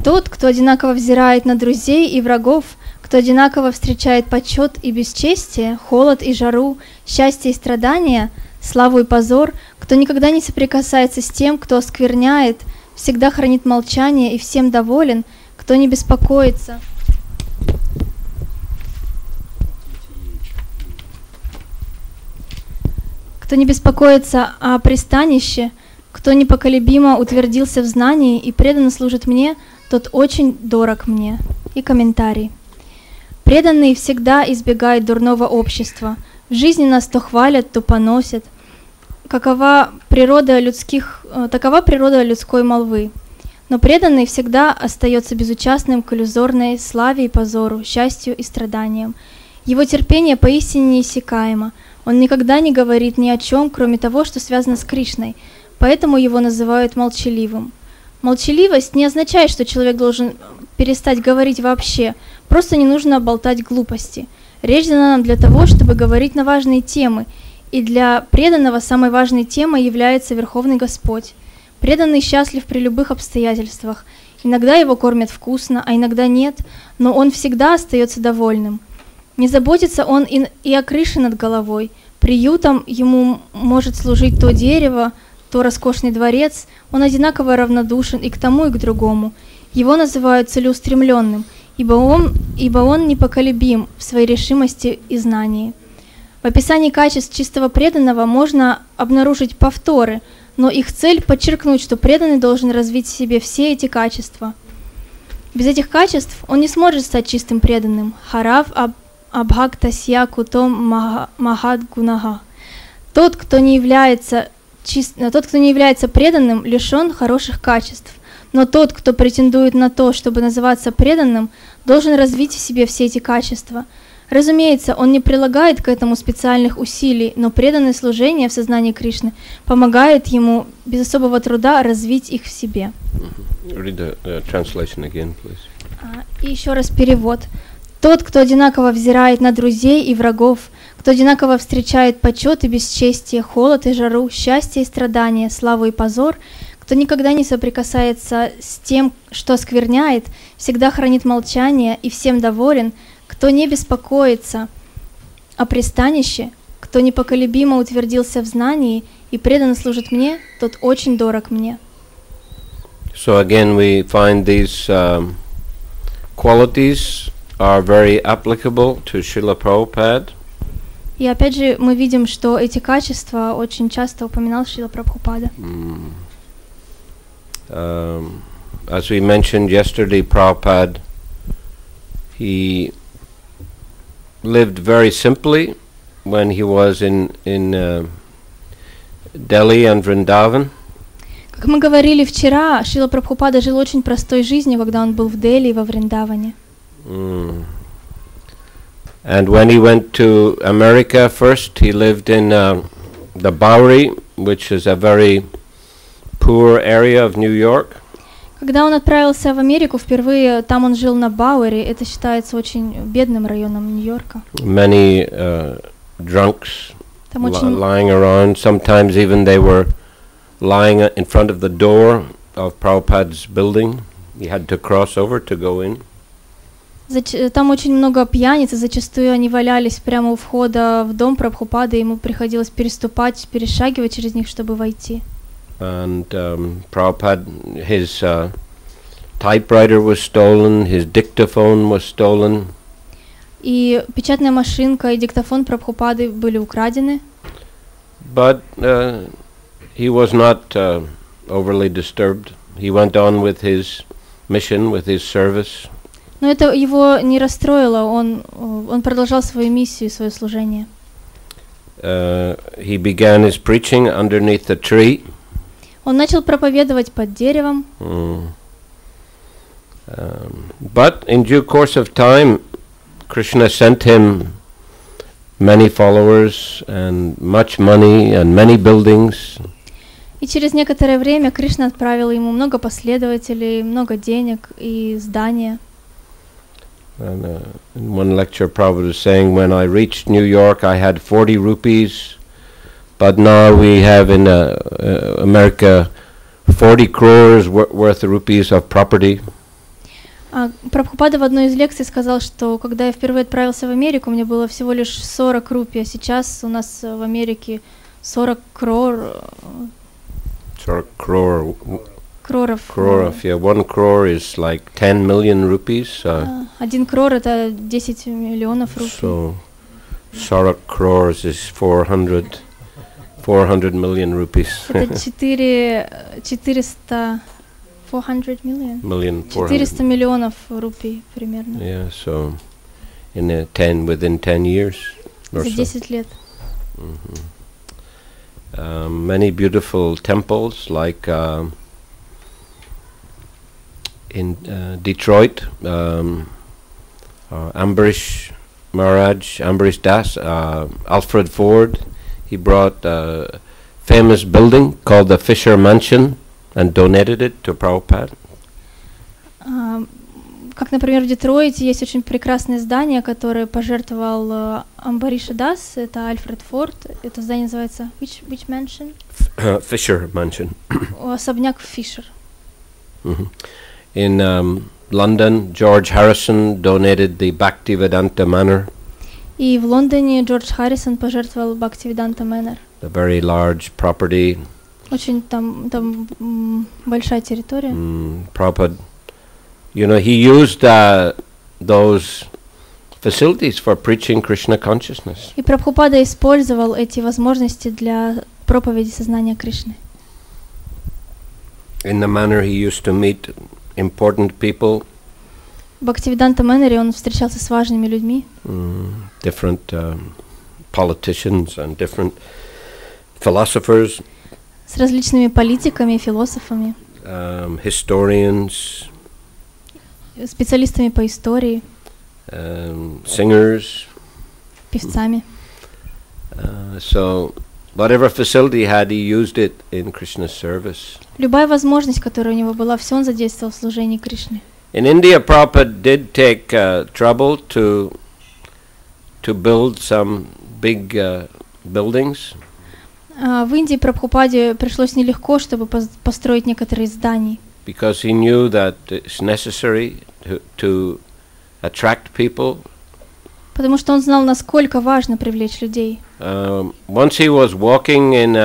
Тот, кто одинаково взирает на друзей и врагов, кто одинаково встречает почет и бесчестие, холод и жару, счастье и страдания, славу и позор, кто никогда не соприкасается с тем, кто оскверняет, всегда хранит молчание и всем доволен, кто не беспокоится, о пристанище, кто непоколебимо утвердился в знании и преданно служит мне, тот очень дорог мне. И комментарий. Преданные всегда избегают дурного общества. В жизни нас то хвалят, то поносят. Такова природа людской молвы. Но преданный всегда остается безучастным к иллюзорной славе и позору, счастью и страданиям. Его терпение поистине неиссякаемо. Он никогда не говорит ни о чем, кроме того, что связано с Кришной, поэтому его называют молчаливым. Молчаливость не означает, что человек должен перестать говорить вообще, просто не нужно болтать глупости. Речь дана нам для того, чтобы говорить на важные темы, и для преданного самой важной темой является Верховный Господь. Преданный счастлив при любых обстоятельствах. Иногда его кормят вкусно, а иногда нет, но он всегда остается довольным. Не заботится он и о крыше над головой. Приютом ему может служить то дерево, то роскошный дворец. Он одинаково равнодушен и к тому, и к другому. Его называют целеустремленным, ибо он непоколебим в своей решимости и знании. В описании качеств чистого преданного можно обнаружить повторы, но их цель — подчеркнуть, что преданный должен развить в себе все эти качества. Без этих качеств он не сможет стать чистым преданным. Харав абхактасья кутом махат гунага. Тот, кто не является преданным, лишен хороших качеств. Но тот, кто претендует на то, чтобы называться преданным, должен развить в себе все эти качества. Разумеется, он не прилагает к этому специальных усилий, но преданное служение в сознании Кришны помогает ему без особого труда развить их в себе. Read the translation again, please. И еще раз перевод. Тот, кто одинаково взирает на друзей и врагов, кто одинаково встречает почет и бесчестие, холод и жару, счастье и страдания, славу и позор, кто никогда не соприкасается с тем, что оскверняет, всегда хранит молчание и всем доволен, кто не беспокоится о пристанище, кто непоколебимо утвердился в знании и преданно служит мне, тот очень дорог мне. So again we find these qualities are very applicable to Шрила Прабхупады. И опять же мы видим, что эти качества очень часто упоминал Шрила Прабхупада. As we mentioned yesterday, Prabhupada, he lived very simply when he was in Delhi and Vrindavan. Как мы говорили вчера, Шрила Прабхупада жил очень простой жизнью, когда он был в Дели и во Вриндаване. And when he went to America first, he lived in the Bowery, which is a very poor area of New York. Когда он отправился в Америку впервые, там он жил на Бауэре, это считается очень бедным районом Нью-Йорка. Many drunks lying around. Sometimes even they were lying in front of the door of Prabhupada's building. He had to cross over to go in. Там очень много пьяниц, и зачастую они валялись прямо у входа в дом Прабхупады, ему приходилось перешагивать через них, чтобы войти. And Prabhupada, his typewriter was stolen, his dictaphone was stolen. И печатная машинка и диктофон Прабхупады были украдены. But he was not overly disturbed. He went on with his mission, with his service. Но это его не расстроило, он продолжал свою миссию, свое служение. He began his preaching underneath the tree. Он начал проповедовать под деревом. But in due course of time, Krishna sent him many followers and much money and many buildings. И через некоторое время Кришна отправил ему много последователей, много денег и здания. And in one lecture, Prabhupada was saying, when I reached New York, I had 40 rupees, but now we have in America 40 crores worth of rupees of property. Прабхупада в одной из лекций сказал, что когда я впервые отправился в Америку, мне было всего лишь 40 рупий, а сейчас у нас в Америке 40 крор. 40 crore. Кроров. Crore, yeah. 1 crore is like 10 million rupees. 1 крор это 10 миллионов рупий. So 40 crores is 400 million rupees. Это 400 миллионов рупий примерно. Yeah, so within 10 years or За so. 10 лет. Many beautiful temples, like in Detroit, Ambarish Das, Alfred Ford, he brought a famous building called the Fisher Mansion and donated it to Prabhupada. Как, например, в Детройте есть очень прекрасное здание, которое пожертвовал Амбариша Дас, это Альфред Форд. Это здание называется which mansion? Fisher Mansion. Особняк Фишер. In London, George Harrison donated the Bhактиведанта Мэнор. И в Лондоне Джордж Харрисон пожертвовал Бхактиведанта Мэнор. A very large property. Очень там большая территория. Prabhupada, you know, he used those facilities for preaching Krishna consciousness. И Прабхупада использовал эти возможности для проповеди сознания Кришны. In the manner he used to meet important people. В Бхактиведанта Мэноре он встречался с важными людьми. Different politicians and different philosophers. С различными политиками, философами. Historians. Специалистами по истории. Singers. Певцами. So whatever facility he had, he used it in Krishna's service. Любая возможность, которая у него была, все он задействовал в служении Кришне. In India, Prabhupada did take trouble to build some big buildings. В Индии Прабхупаде пришлось нелегко, чтобы построить некоторые здания. Because he knew that it's necessary to attract people. Потому что он знал, насколько важно привлечь людей. Once he was walking in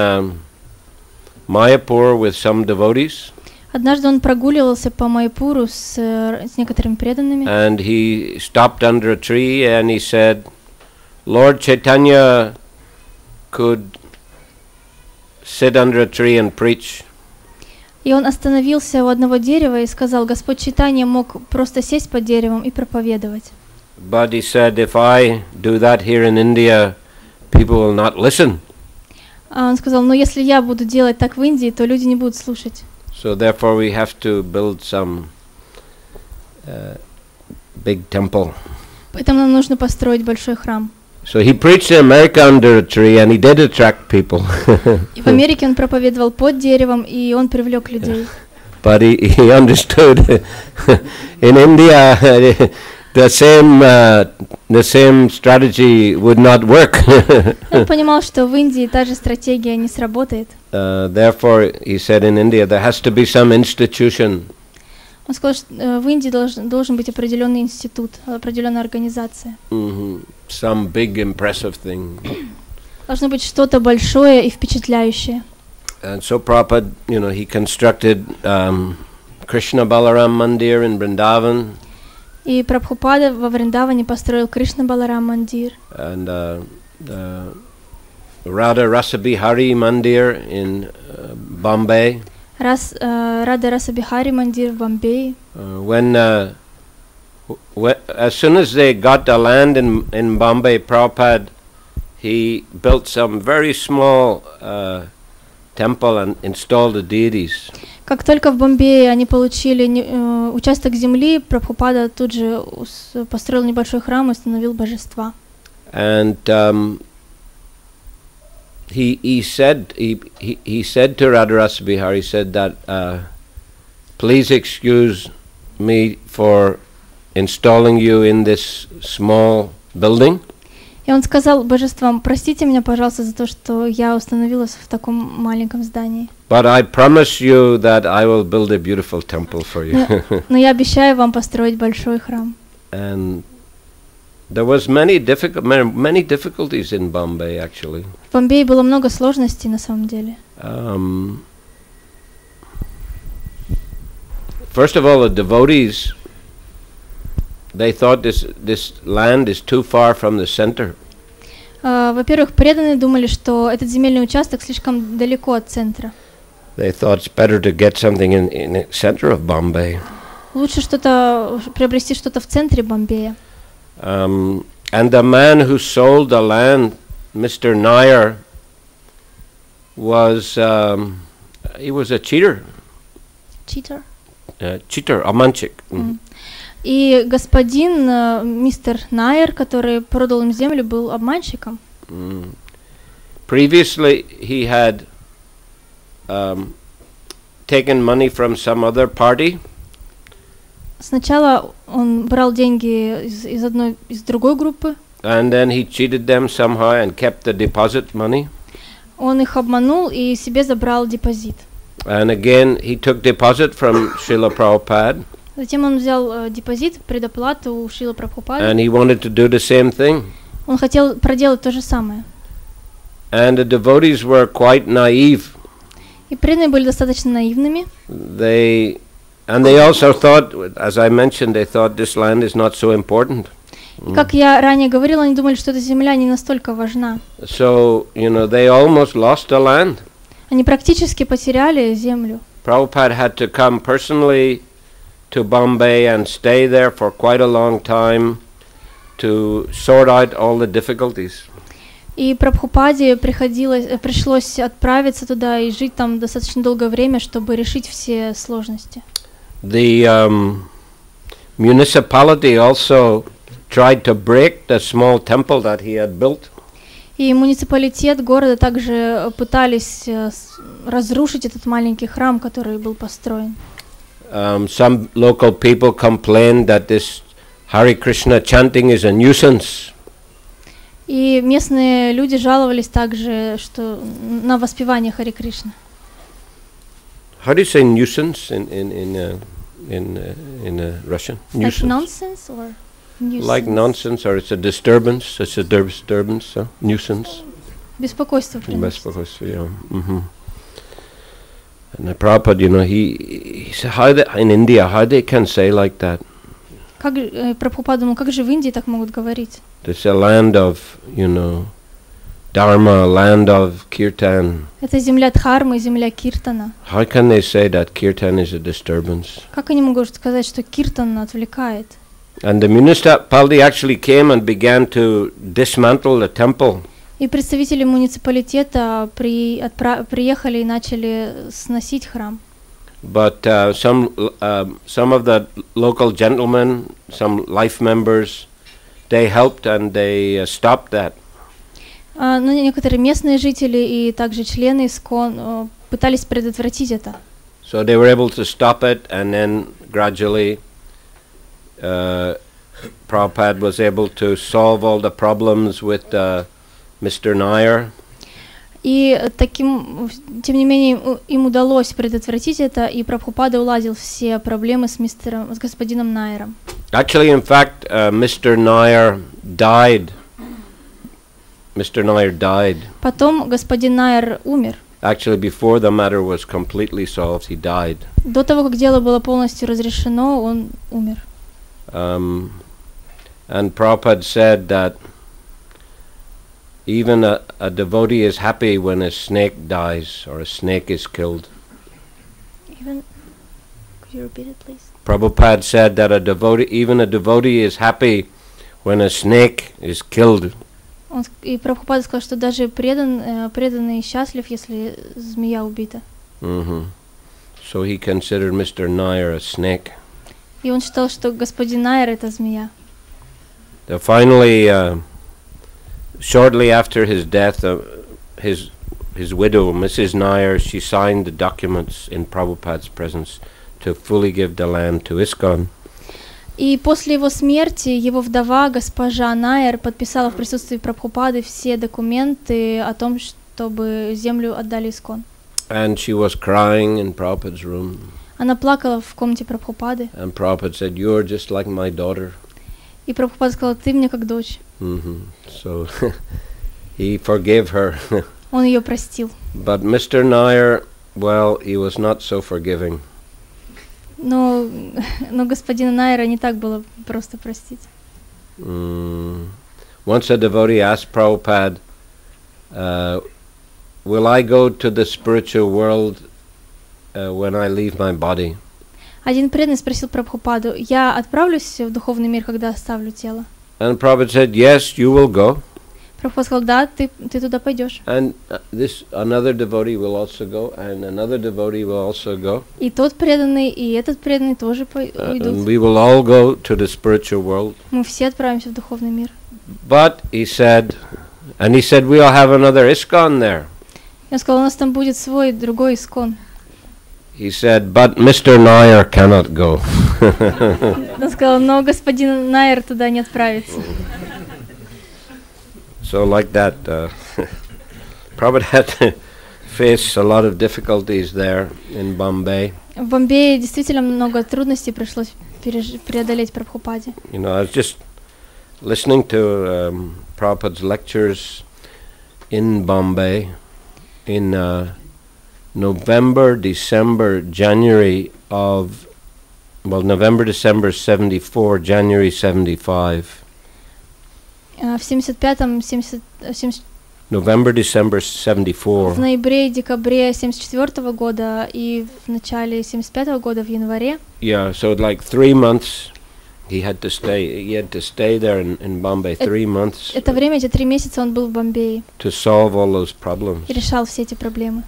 Mayapur with some devotees. Однажды он прогуливался по Майяпуру с некоторыми преданными. And he stopped under a tree and he said, Lord Chaitanya could sit under a tree and preach. И он остановился у одного дерева и сказал, Господь Чайтанья мог просто сесть под деревом и проповедовать. But he said, if I do that here in India, people will not listen. Он сказал, но если я буду делать так в Индии, то люди не будут слушать. So therefore we have to build some big temple. Поэтому нам нужно построить большой храм. So he preached in America under a tree and he did attract people. И в Америке он проповедовал под деревом, и он привлек людей. But he understood in India the same strategy would not work. Он понимал, что в Индии та же стратегия не сработает. Therefore, he said in India there has to be some institution. Он сказал, что в Индии должен быть определенный институт, определенная организация. Some big impressive thing. Должно быть что-то большое и впечатляющее. And so Prabhupada, you know, he constructed Krishna Balaram Mandir in Vrindavan. И Прабхупада во Вриндаване построил Кришна Баларам Мандир. And Radha Rasabihari Mandir in Bombay. Рада Расабихари Мандир в Бомбее. As soon as they got the land in Bombay, Prabhupada, he built some very small temple and installed the deities. Как только в Бомбее они получили участок земли, Прабхупада тут же построил небольшой храм и установил божества. And he said to Radharasa Bihar, he said that please excuse me for installing you in this small building. И он сказал божествам, простите меня, пожалуйста, за то, что я установилась в таком маленьком здании. But I promise you that I will build a beautiful temple for you. Но я обещаю вам построить большой храм. And there was many difficulties in Bombay actually. В Бомбее было много сложностей на самом деле. First of all, the devotees, they thought this land is too far from the center. Во-первых, преданные думали, что этот земельный участок слишком далеко от центра. They thought it's better to get something in the center of Bombay. Лучше приобрести что-то в центре Бомбея. And the man who sold the land, Mr. Nair, he was a cheater. Cheater? Cheater, обманщик. И господин мистер Найер, который продал им землю, был обманщиком. Previously, he had taken money from some other party. Сначала он брал деньги из другой группы. And then he cheated them somehow and kept the deposit money. Он их обманул и себе забрал депозит. And again, he took deposit from Шрилы Прабхупады. Затем он взял депозит, предоплату у Шрилы Прабхупады. And he wanted to do the same thing. Он хотел проделать то же самое. And the devotees were quite naive. И преданные были достаточно наивными. They also thought, as I mentioned, they thought this land is not so important. И как я ранее говорила, они думали, что эта земля не настолько важна. So, they almost lost the land. Они практически потеряли землю. Prabhupada had to come personally to Bombay and stay there for quite a long time to sort out all the difficulties. И Прабхупаде пришлось отправиться туда и жить там достаточно долгое время, чтобы решить все сложности. The municipality also tried to break the small temple that he had built. И муниципалитет города также пытались разрушить этот маленький храм, который был построен. Some local people complained that this Hare Krishna chanting is a nuisance. И местные люди жаловались также, что на воспевание Харе Кришны. How do you say nuisance in Russian? Like nonsense or nuisance? Like nonsense, or it's a disturbance. It's a disturbance. So nuisance. Беспокойство. Беспокойство. Yeah. And the Prabhupada, he said, how in India, how they can say like that? Как Прабхупада думал, как же в Индии так могут говорить? It's a land of, Dharma, a land of kirtan. Это земля Дхармы, земля Киртана. How can they say that kirtan is a disturbance? Как они могут сказать, что Киртан отвлекает? And the municipality actually came and began to dismantle the temple. И представители муниципалитета приехали и начали сносить храм. But some of the local gentlemen, some life members, they helped and they stopped that. Но некоторые местные жители и также члены ИСККОН пытались предотвратить это. So they were able to stop it, and then gradually Prabhupada was able to solve all the problems with Mr. Nair. И тем не менее, им удалось предотвратить это, и Прабхупада уладил все проблемы с господином Найером. Actually, in fact, Mr. Nair died. Mr. Nair died. Потом господин Найер умер. Actually, before the matter was completely solved, he died. До того, как дело было полностью разрешено, он умер. And Prabhupada said that even a devotee is happy when a snake dies or a snake is killed. Could you repeat it, please? Prabhupada said that even a devotee is happy when a snake is killed. И Прабхупада сказал, что даже преданный счастлив, если змея убита. So he considered Mr. Nair a snake. И он считал, что господин Найер это змея. Finally, shortly after his death, his widow, Mrs. Nair, she signed the documents in Prabhupada's presence to fully give the land to ISKCON. И после его смерти его вдова, госпожа Найер, подписала в присутствии Прабхупады все документы о том, чтобы землю отдали ИСККОН. And she was crying in Prabhupada's room. Она плакала в комнате Прабхупады. And Prabhupada said, "You're just like my daughter." И Прабхупада сказал, ты мне как дочь. So he forgave her. Он ее простил. But Mr. Nair, well, he was not so forgiving. Но господина Найра не так было просто простить. Once a devotee asked Prabhupada, will I go to the spiritual world when I leave my body? Один преданный спросил Прабхупаду, я отправлюсь в духовный мир, когда оставлю тело? And Prabhupada said, yes, you will go. Прабхупада сказал, да, ты туда пойдешь. And another devotee will also go, and another devotee will also go. И тот преданный, и этот преданный тоже уйдут. And we will all go to the spiritual world. Мы все отправимся в духовный мир. But he said, we'll have another ISKCON there. Он сказал, у нас там будет свой другой искон. He said, but Mr. Nair cannot go. Он сказал, но господин Найер туда не отправится. So like that, Prabhupada had to face a lot of difficulties there in Bombay. В Бомбее действительно много трудностей пришлось преодолеть Прабхупаде. You know, I was just listening to Prabhupada's lectures in Bombay in November, December, January of, November, December 74, January 75. В 75-м, November, December 74. В ноябре и декабре 74-го года и в начале 75-го года в январе. Yeah, so like 3 months he had to stay there in Bombay 3 months. Это время, эти 3 месяца он был в Бомбее. To solve all those problems. И решал все эти проблемы.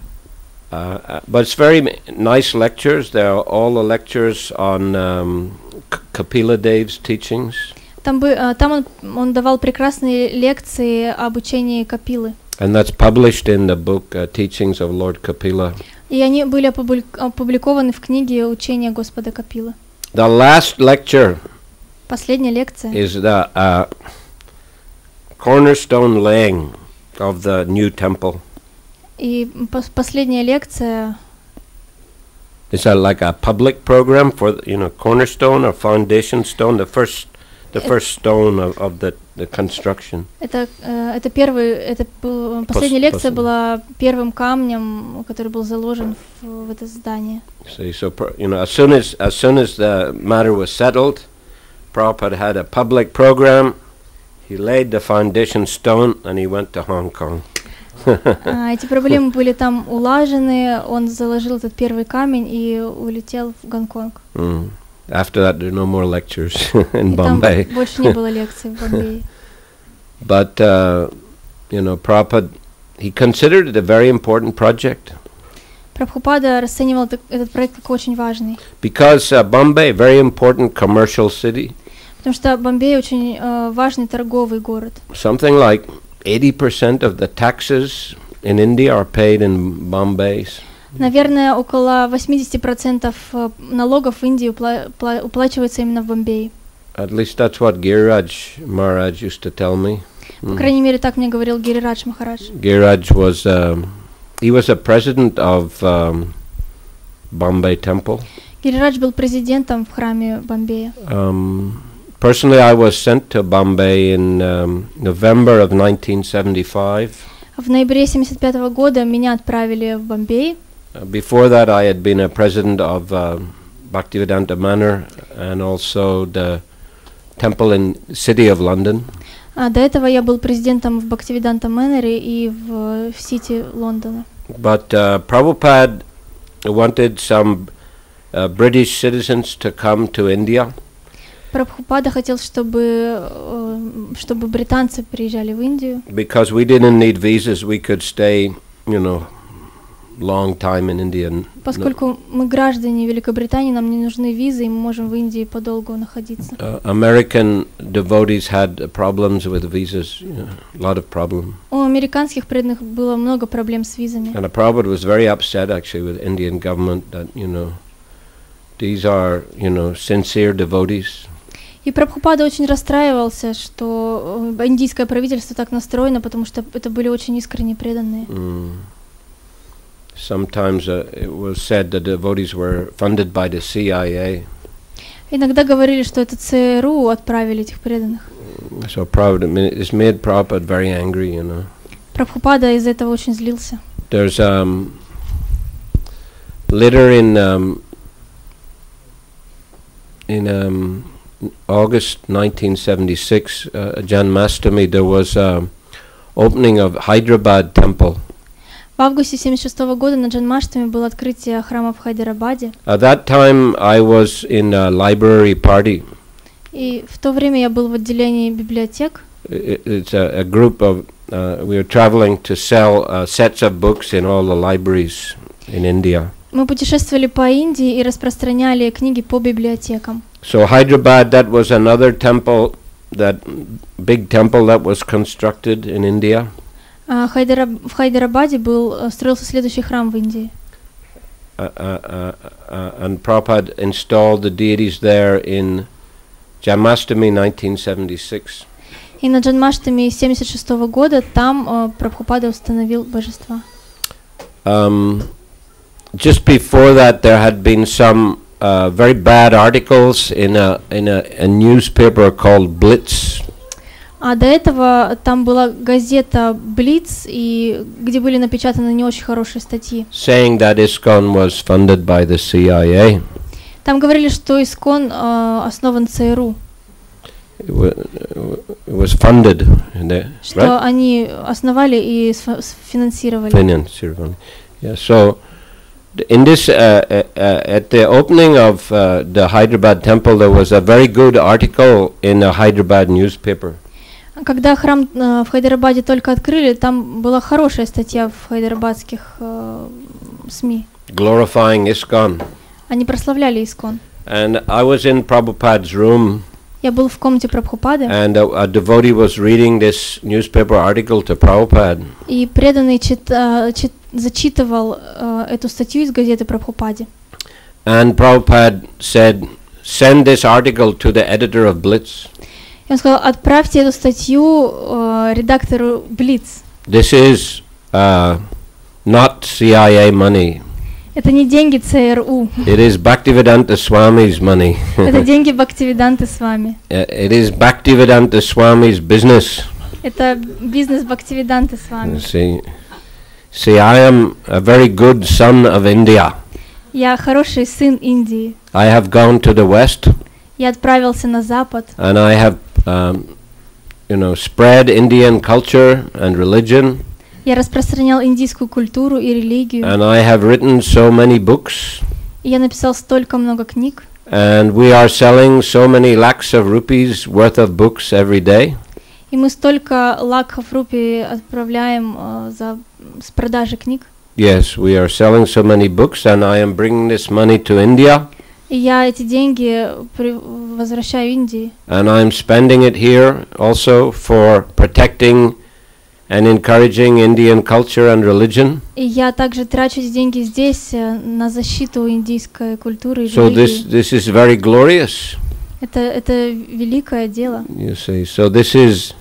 But it's very nice lectures. They're all the lectures on Kapila Dev's teachings. Там он давал прекрасные лекции об учении Капилы. And that's published in the book Teachings of Lord Kapila. И они были опубликованы в книге Учения Господа Капилы. The last lecture Последняя лекция is the cornerstone laying of the new temple. И последняя лекция Is that like a public program for, cornerstone or foundation stone, the first stone of the construction? Это последняя лекция была первым камнем, который был заложен в это здание. So as soon as the matter was settled, Prabhupada had a public program. He laid the foundation stone and he went to Hong Kong. Эти проблемы были там улажены, он заложил этот первый камень и улетел в Гонконг. After that, there are no more lectures in Bombay. Там больше не было лекций в Бомбее. But Prabhupada, he considered it a very important project. Прабхупада расценивал этот проект как очень важный. Because Bombay, very important commercial city. Потому что Бомбей очень важный торговый город. Something like 80% of the taxes in India are paid in Bombay. Наверное, около 80% налогов в Индии уплачивается именно в Бомбее. At least that's what Giriraj Maharaj used to tell me. По крайней мере, так мне говорил Гирирадж Махарадж. Giriraj was he was a president of Bombay Temple. Гирирадж был президентом в храме Бомбея. Personally, I was sent to Bombay in November of 1975. В ноябре 75 года меня отправили в Бомбей. Before that, I had been a president of Bhактиведанта Мэнор and also the temple in city of London. До этого я был президентом в Бхактиведанта Мэноре и в Сити Лондона. But Prabhupada wanted some British citizens to come to India. Прабхупада хотел, чтобы британцы приезжали в Индию. Because we didn't need visas, we could stay, long time in India. Поскольку мы граждане Великобритании, нам не нужны визы, и мы можем в Индии подолгу находиться. American devotees had problems with visas, a lot of problems. У американских преданных было много проблем с визами. And Prabhupada was very upset actually with Indian government that, these are, sincere devotees. И Прабхупада очень расстраивался, что индийское правительство так настроено, потому что это были очень искренне преданные. Sometimes it was said that devotees were funded by the CIA. Иногда говорили, что это ЦРУ отправили этих преданных. So it's made Prabhupada very angry, you know. Прабхупада из этого очень злился. There's later in August 1976, Janmashtami, there was opening of Hyderabad temple. В августе 1976 года на Джанмаштами было открытие храма в Хайдарабаде. At that time, I was in a library party. И в то время я был в отделении библиотек. It's a group of we were traveling to sell sets of books in all the libraries in India. Мы путешествовали по Индии и распространяли книги по библиотекам. So Hyderabad, that was another temple, that big temple that was constructed in India. В Хайдарабаде строился следующий храм в Индии. And Prabhupada installed the deities there in Janmashtami 1976. И на Джанмаштами 1976 года там Прабхупада установил божества. Just before that, there had been some very bad articles in a newspaper called Blitz. А до этого там была газета Blitz, и где были напечатаны не очень хорошие статьи. Saying that ISKCON was funded by the CIA. Там говорили, что ISKCON основан ЦРУ. It was funded, что right? Они основали и финансировали. Yeah, so in this at the opening of the Hyderabad temple, there was a very good article in a Hyderabad newspaper. Когда храм в Хайдарабаде только открыли, там была хорошая статья в хайдарабадских СМИ. Glorifying ISKCON. Они прославляли ISKCON. And I was in Prabhupada's room. Я был в комнате Прабхупады. And a devotee was reading this newspaper article to Prabhupada. И преданный зачитывал эту статью из газеты Прабхупаде. And Prabhupada said, "Send this article to the editor of Blitz." И он сказал: отправьте эту статью редактору Blitz. This is not CIA money. Это не деньги ЦРУ. It is Bhaktivedanta Swami's money. Это деньги Бхактиведанты Свами. It is Bhaktivedanta Swami's business. Это бизнес Бхактиведанты Свами. See, I am a very good son of India. Я хороший сын Индии. I have gone to the West. Я отправился на Запад. And I have, spread Indian culture and religion. Я распространял индийскую культуру и религию. And I have written so many books. И я написал столько много книг. And we are selling so many lakhs of rupees worth of books every day. И мы столько лакхов рупий отправляем с продажи книг. Yes, we are selling so many books, and I am bringing this money to India. И я эти деньги возвращаю Индии. And I'm spending it here also for protecting and encouraging Indian culture and religion. И я также трачу эти деньги здесь на защиту индийской культуры и So религии. this is very glorious. Это великое дело. You see, so this is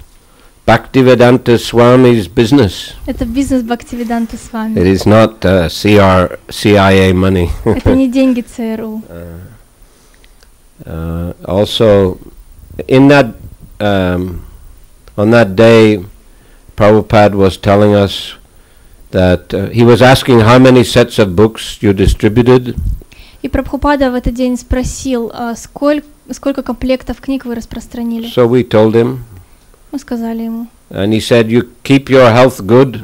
Bhaktivedanta Swami's business. Это бизнес Бхактиведанты Свами. It is not CIA money. Это не деньги ЦРУ. Also, in that on that day, Prabhupada was telling us that he was asking how many sets of books you distributed. И Прабхупада в этот день спросил, сколько комплектов книг вы распространили. So we told him. Мы сказали ему. And he said, "You keep your health good.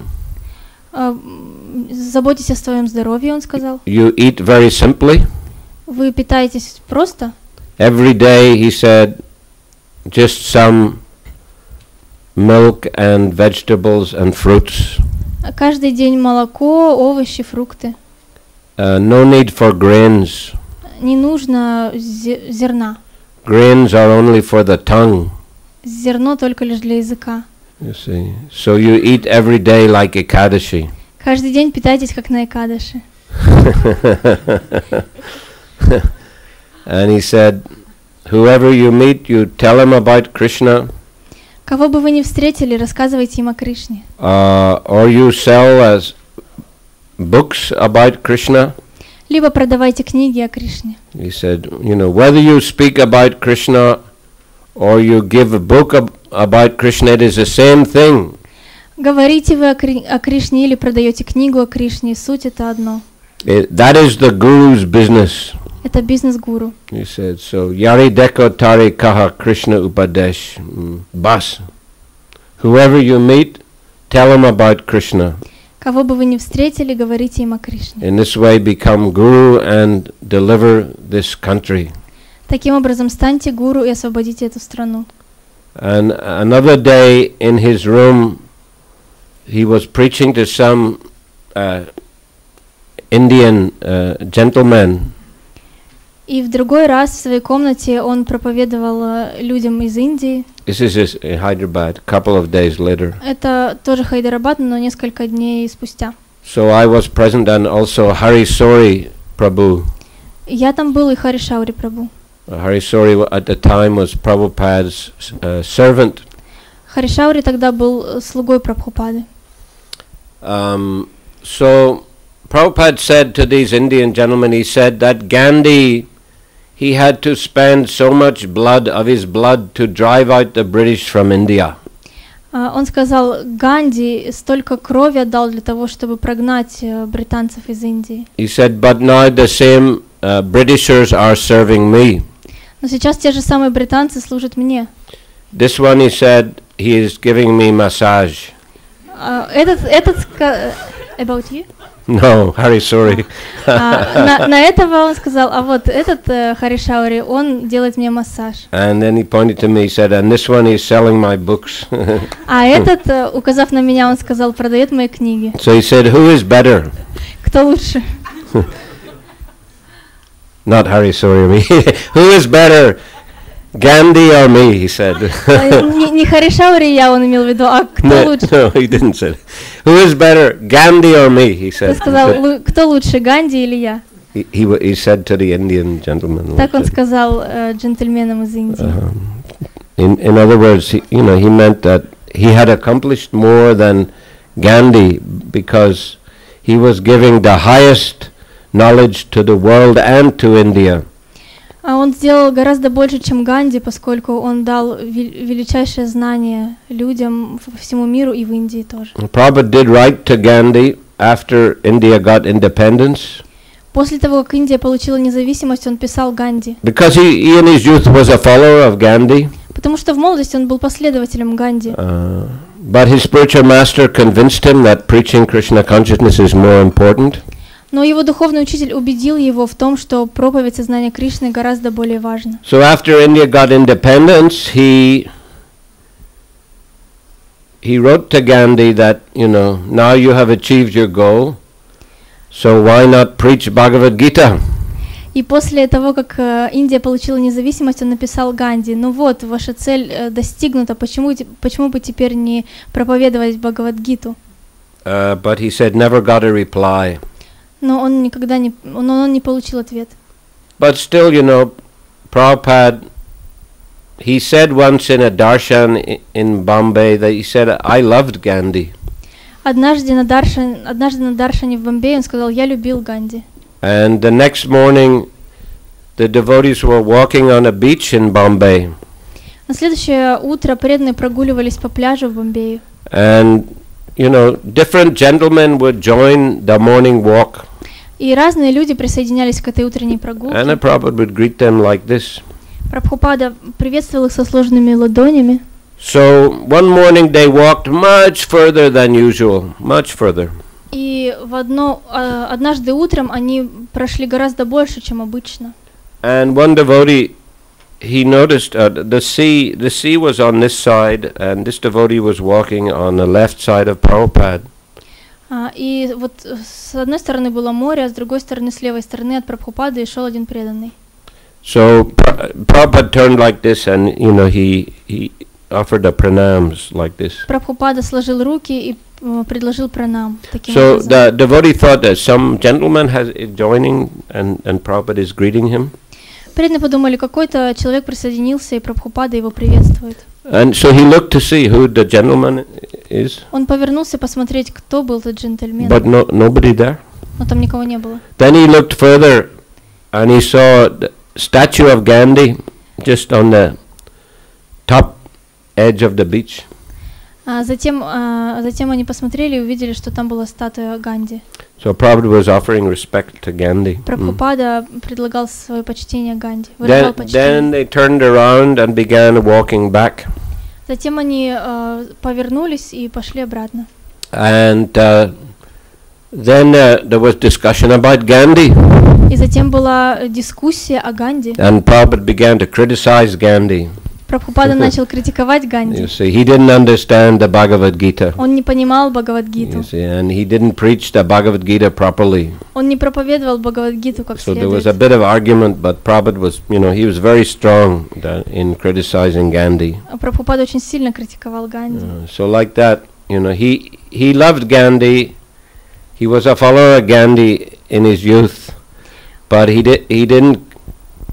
Заботьтесь о своем здоровье", он сказал. You eat very simply. Вы питаетесь просто. Every day, he said, just some milk and vegetables and fruits. Каждый день молоко, овощи, фрукты. No need for grains. Не нужно зерна. Grains are only for the tongue. Зерно только лишь для языка. You see, so you eat every day like Ekadashi. Каждый день питайтесь как на Экадаши. And he said, whoever you meet, you tell him about Krishna. Кого бы вы ни встретили, рассказывайте им о Кришне. Or you sell as books about Krishna. Либо продавайте книги о Кришне. He said, you know, whether you speak about Krishna or you give a book about Krishna, it is the same thing. Говорите вы о Кришне или продаете книгу о Кришне, суть это одно. That is the guru's business. Это бизнес гуру. He said, so yari deko tari kaha Krishna upadesh. Bas. Whoever you meet, tell him about Krishna. Кого бы вы ни встретили, говорите им о Кришне. In this way become guru and deliver this country. Таким образом, станьте гуру и освободите эту страну. And another day in his room, he was preaching to some Indian gentlemen. И в другой раз в своей комнате он проповедовал людям из Индии. This is in Hyderabad, a couple of days later. Это тоже Хайдарабад, но несколько дней спустя. So I was present and also Hari Prabhu. Я там был и Харе Шаури Прабху. Hari at the time was Prabhupada's servant. Харе Шаури тогда был слугой Прабхупады. So Prabhupada said to these Indian gentlemen, he said that Gandhi, he had to spend so much of his blood to drive out the British from India. Он сказал, Ганди столько крови отдал для того, чтобы прогнать британцев из Индии. He said, but now the same Britishers are serving me. Но сейчас те же самые британцы служат мне. This one, he said, he is giving me massage. About you? No, Hari, sorry. На этого он сказал, а вот этот Харе Шаури, он делает мне массаж. And then he pointed to me, he said, and this one is selling my books. А этот, указав на меня, он сказал, продает мои книги. So he said, who is better? Кто лучше? Not Hari, sorry, me. Who is better? Gandhi or me, he said. Не Харе Шаури я, он имел в виду, а кто лучше? No, he didn't say. Who is better, Gandhi or me, he said. Он сказал, кто лучше, Ганди или я? He said to the Indian gentleman. Так он сказал джентльменам из Индии. In other words, he meant that he had accomplished more than Gandhi because he was giving the highest knowledge to the world and to India. Он сделал гораздо больше, чем Ганди, поскольку он дал величайшее знание людям по всему миру и в Индии тоже. Prabhupada did write to Gandhi after India got independence. После того, как Индия получила независимость, он писал Ганди. Because he in his youth was a follower of Gandhi. Потому что в молодости он был последователем Ганди. But his spiritual master convinced him that preaching Krishna consciousness is more important. Но его духовный учитель убедил его в том, что проповедь сознания Кришны гораздо более важна. So after India got independence, he wrote to Gandhi that, now you have achieved your goal, so why not preach Bhagavad Gita? И после того, как Индия получила независимость, он написал Ганди: ну вот, ваша цель достигнута, почему бы теперь не проповедовать Бхагавад-гиту? But he said never got a reply. Но он никогда не получил ответ. But still, Prabhupada, he said once in a darshan in Bombay that he said, I loved Gandhi. Однажды на даршане в Бомбее он сказал: я любил Ганди. And the next morning, the devotees were walking on a beach in Bombay. На следующее утро преданные прогуливались по пляжу в Бомбее. And different gentlemen would join the morning walk. И разные люди присоединялись к этой утренней прогулке. And Prabhupada would greet them like this. Прабхупада приветствовал их со сложенными ладонями. So one morning they walked much further than usual, much further. И однажды утром они прошли гораздо больше, чем обычно. And one devotee, he noticed the sea was on this side, and this devotee was walking on the left side of Prabhupada. И вот с одной стороны было море, а с другой стороны, с левой стороны от Прабхупады шел один преданный. So Prabhupada turned like this, and he offered the pranams like this. Прабхупада сложил руки и предложил пранам. So the devotee thought that some gentleman is joining, and Prabhupada is greeting him. Преданные подумали, какой-то человек присоединился, и Прабхупада его приветствует. And so he looked to see who the gentleman is. Он повернулся посмотреть, кто был этот джентльмен. But nobody there. Но там никого не было. Then he looked further and he saw the statue of Gandhi just on the top edge of the beach. Затем они посмотрели и увидели, что там была статуя Ганди. So Prabhupada was offering respect to Gandhi. Прабхупада предлагал свое почтение Ганди. Then they turned around and began walking back. Затем они повернулись и пошли обратно. And then there was discussion about Gandhi. И затем была дискуссия о Ганди. And Prabhupada began to criticize Gandhi. Прабхупада начал критиковать Ганди. You see, he didn't understand the Bhagavad Gita. Он не понимал Бхагавад-гиту. You see, and he didn't preach the Bhagavad Gita properly. Он не проповедовал Бхагавад-гиту как So there was следует. a bit of argument, but Prabhupada was, he was very strong in criticizing Gandhi. Прабхупада очень сильно критиковал Ганди. So like that, he loved Gandhi. He was a follower of Gandhi in his youth, but he didn't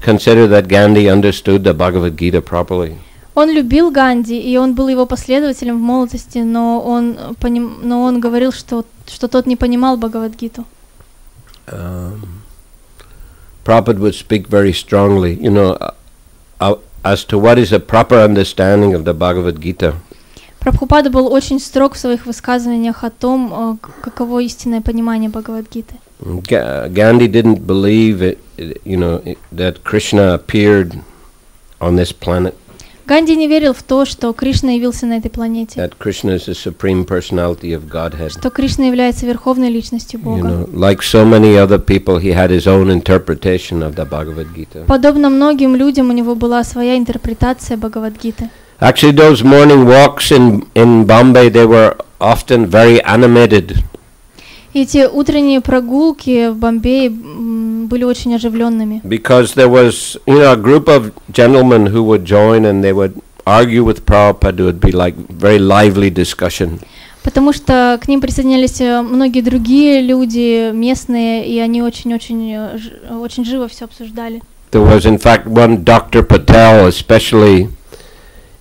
consider that Gandhi understood the Bhagavad Gita properly. Он любил Ганди, и он был его последователем в молодости, но он говорил, что тот не понимал Бхагавад-гиту. Prabhupada would speak very strongly, as to what is a proper understanding of the Bhagavad Gita. Прабхупада был очень строг в своих высказываниях о том, каково истинное понимание Бхагавад-гиты. Gandhi didn't believe that Krishna appeared on this planet. Ганди не верил в то, что Кришна явился на этой планете. That Krishna is the supreme personality of Godhead. Что Кришна является верховной личностью Бога. Like so many other people, he had his own interpretation of the Bhagavad Gita. Подобно многим людям, у него была своя интерпретация Бхагавад-гиты. Actually, those morning walks in Bombay, they were often very animated. Эти утренние прогулки в Бомбее были очень оживленными. Because there was, a group of gentlemen who would join and they would argue with Prabhupada. It would be like very lively discussion. Потому что к ним присоединялись многие другие люди местные, и они очень живо все обсуждали. There was, in fact, one Dr. Patel, especially.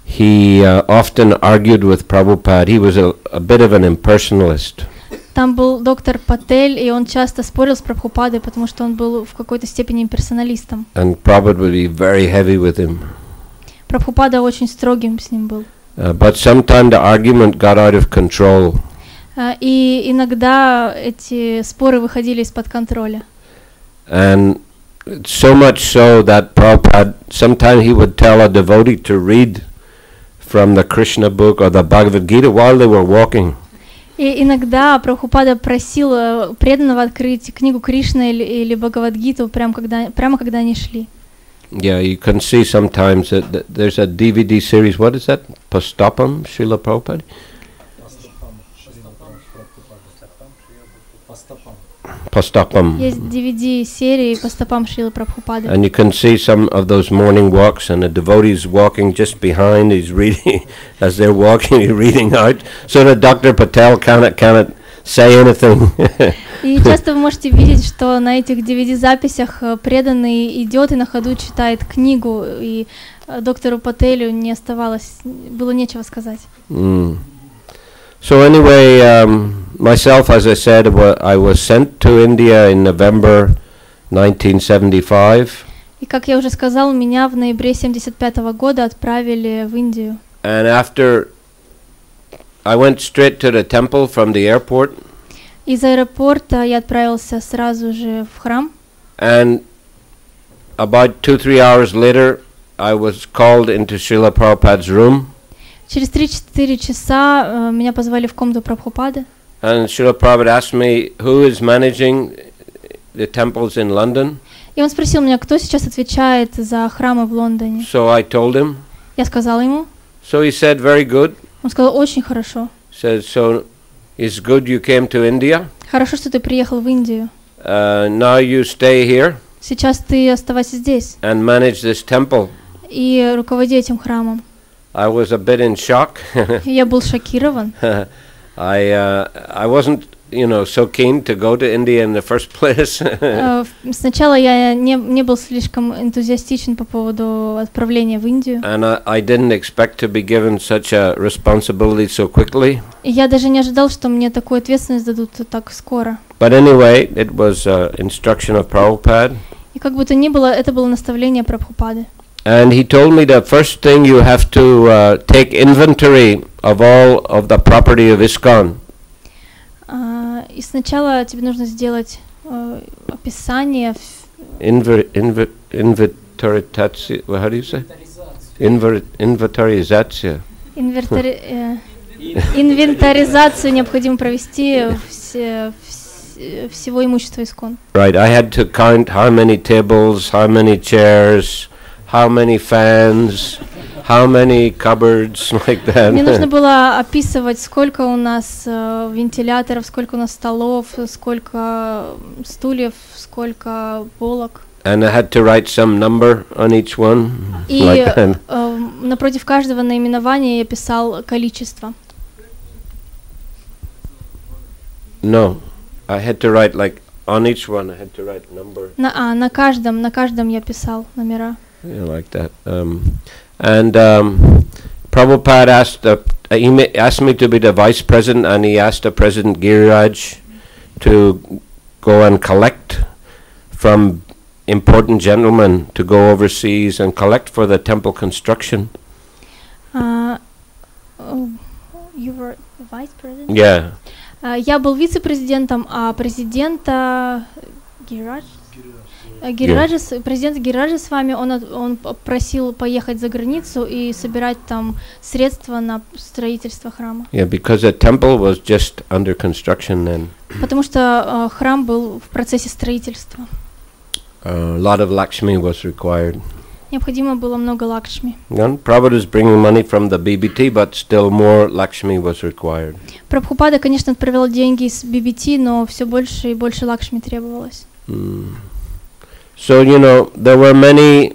He often argued with Prabhupada. He was a bit of an impersonalist. Там был доктор Патель, и он часто спорил с Прабхупадой, потому что он был в какой-то степени имперсоналистом. And Prabhupada would be very heavy with him. Прабхупада очень строгим с ним был. But sometimes the argument got out of control. И иногда эти споры выходили из-под контроля. And so much so that Prabhupada, sometimes he would tell a devotee to read from the Krishna book or the Bhagavad Gita while they were walking. И иногда Прабхупада просил преданного открыть книгу Кришны или Бхагавад-гиту прямо когда они шли. Yeah, you can see sometimes that there's a DVD series. What is that? Postapam, Shrila Prabhupade? Postapam. Есть DVD-серии по стопам Шрилы Прабхупады. And you can see some of those morning walks, and the devotees walking just behind. He's reading as they're walking. He's reading out, so that Dr. Patel cannot say anything. И часто вы можете видеть, что на этих DVD-записях преданный идет и на ходу читает книгу, и доктору Пателю было нечего сказать. So anyway, myself, as I said, I was sent to India in November 1975. И как я уже сказал, меня в ноябре 1975 года отправили в Индию. And after I went straight to the temple from the airport. Из аэропорта я отправился сразу же в храм. And about 2-3 hours later, I was called into Srila Prabhupada's room. Через 3-4 часа меня позвали в комнату Прабхупады. And Srila Prabhupada asked me, who is managing the temples in London? И он спросил меня, кто сейчас отвечает за храмы в Лондоне. So I told him. Я сказала ему. So he said, very good. Он сказал, очень хорошо. Said, so it's good you came to India. Хорошо, что ты приехал в Индию. Now you stay here. Сейчас ты оставайся здесь. And manage this temple. И руководи этим храмом. I was a bit in shock. Я был шокирован. I wasn't, so keen to go to India in the first place. Сначала я не был слишком энтузиастичен по поводу отправления в Индию. And I didn't expect to be given such a responsibility so quickly. И я даже не ожидал, что мне такую ответственность дадут так скоро. But anyway, it was instruction of Prabhupada. И как бы то ни было, это было наставление Прабхупады. And he told me the first thing you have to take inventory of all of the property of ISKCON. И сначала тебе нужно сделать описание. Inventorization. How do you say? Inventorization. Инвентаризацию необходимо провести всего имущества ISKCON. Right. I had to count how many tables, how many chairs, how many fans, how many cupboards, like that. Мне нужно было описывать, сколько у нас вентиляторов, сколько у нас столов, сколько стульев, сколько полок. And I had to write some number on each one. И like that. Напротив каждого наименования я писал количество. No, I had to write like on each one. I had to write number. На каждом я писал номера. Yeah, like that. And Prabhupada asked me to be the vice president, and he asked the president Giriraj to go and collect from important gentlemen to go overseas and collect for the temple construction. You were the vice president? Yeah. Я был вице-президентом, а президента президент Гирираджа с вами, он просил поехать за границу и собирать там средства на строительство храма. Yeah, because the temple was just under construction then. Потому что храм был в процессе строительства. A lot of Lakshmi was required. Необходимо было много Лакшми. Prabhupada is bringing money from the BBT, but still more Lakshmi was required. Прабхупада, конечно, отправлял деньги из BBT, но все больше и больше Лакшми требовалось. So, there were many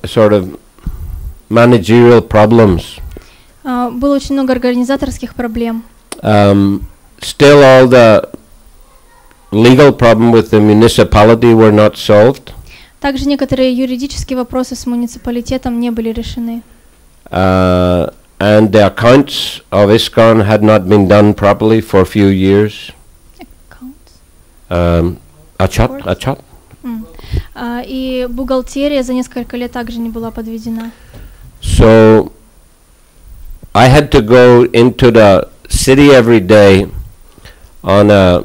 sort of managerial problems. Было очень много организаторских проблем. Still all the legal problem with the municipality were not solved. Также некоторые юридические вопросы с муниципалитетом не были решены. And the accounts of ISKCON had not been done properly for a few years. Achat. И бухгалтерия за несколько лет также не была подведена. So I had to go into the city every day on a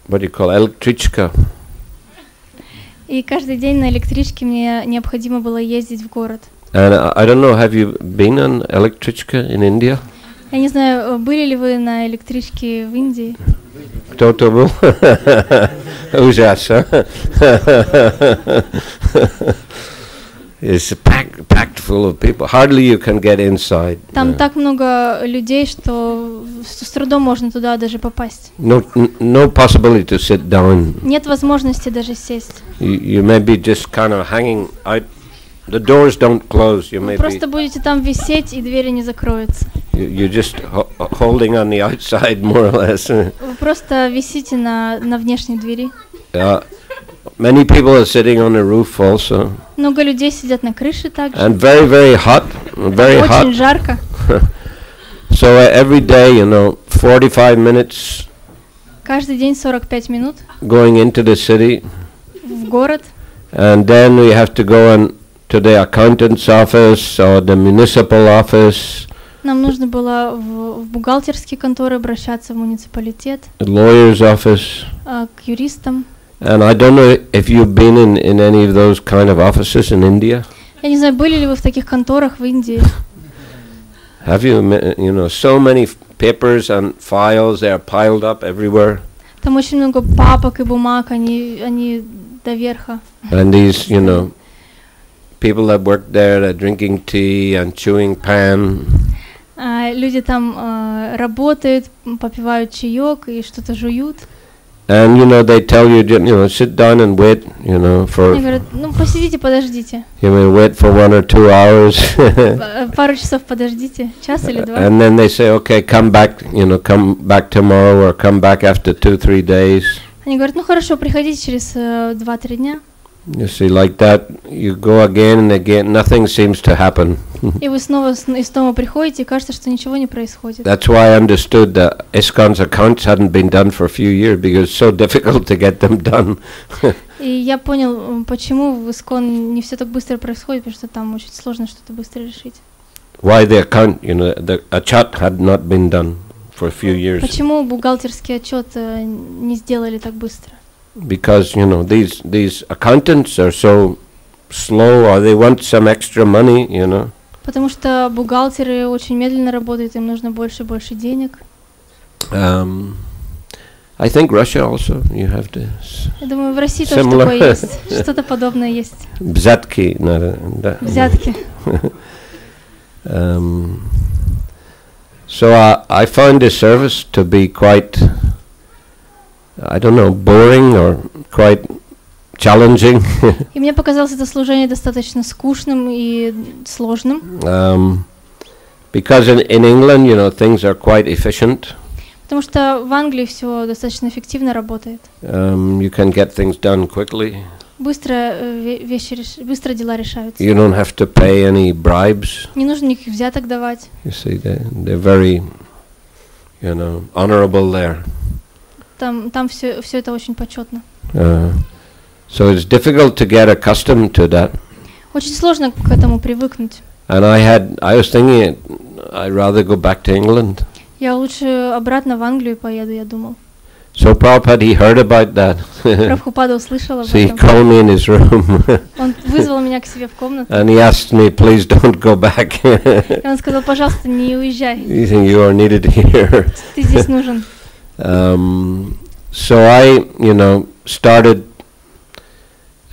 what do you call электричка. И каждый день на электричке мне необходимо было ездить в город. And I don't know, have you been on электричка in India? Я не знаю, были ли вы на электричке в Индии? Кто-то был? Ужасно. It's packed full of people. Hardly you can get inside. Там так много людей, что с трудом можно туда даже попасть. No possibility to sit down. Нет возможности даже сесть. You may be just kind of hanging out. The doors don't close. You may просто будете там висеть, и двери не закроются. You're just holding on the outside, more or less. Вы просто висите на внешней двери. Many people are sitting on the roof also. Много людей сидят на крыше также. And very, very hot. Very hot. Очень жарко. So every day, 45 minutes. Каждый день 45 минут. Going into the city. В город. And then we have to go to the accountant's office or the municipal office. Нам нужно было в бухгалтерские конторы обращаться, в муниципалитет. The lawyer's office. К юристам. And I don't know if you've been in any of those kind of offices in India. Я не знаю, были ли вы в таких конторах в Индии? Have you, so many papers and files, they are piled up everywhere. Там очень много папок и бумаг, они до верха. And these, people that work there are drinking tea and chewing pan. Люди там работают, попивают чаек и что-то жуют. And you know they tell you, sit down and wait, for. Они говорят, ну посидите, подождите. You may wait for 1 or 2 hours. Пару часов подождите, час или два. And then they say, okay, come back tomorrow or come back after 2-3 days. Они говорят, ну хорошо, приходите через 2-3 дня. You see, like that, you go again and again, nothing seems to happen. И вы снова и снова приходите, и кажется, что ничего не происходит. That's why I understood that ISKCON's accounts hadn't been done for a few years because it's so difficult to get them done. И я понял, почему в ISKCON не все так быстро происходит, потому что там очень сложно что-то быстро решить. Why the account, the achat had not been done for a few years. Почему бухгалтерский отчет не сделали так быстро? Because these accountants are so slow, or they want some extra money, Потому что бухгалтеры очень медленно работают, им нужно больше и больше денег. I think Russia also, you have this. Я думаю, в России тоже такое есть, что-то подобное есть. Взятки, да. Взятки. So I found this service to be quite, I don't know, boring or quite challenging. И мне показалось это служение достаточно скучным и сложным. Because in England, things are quite efficient. Потому что в Англии все достаточно эффективно работает. You can get things done quickly. Быстро дела решаются. You don't have to pay any bribes. Не нужно никаких взяток давать. You see, they're very, honorable there. Там все это очень почетно. So it's difficult to get accustomed to that. Очень сложно к этому привыкнуть. And I was thinking I'd rather go back to England. Я лучше обратно в Англию поеду, я думал. So Prabhupada, he heard about that. Прабхупада услышал об So he этом. called me in his room. Он вызвал меня к себе в комнату. And he asked me, please don't go back. И он сказал, пожалуйста, не уезжай. You think you are needed here. Ты здесь нужен. So I,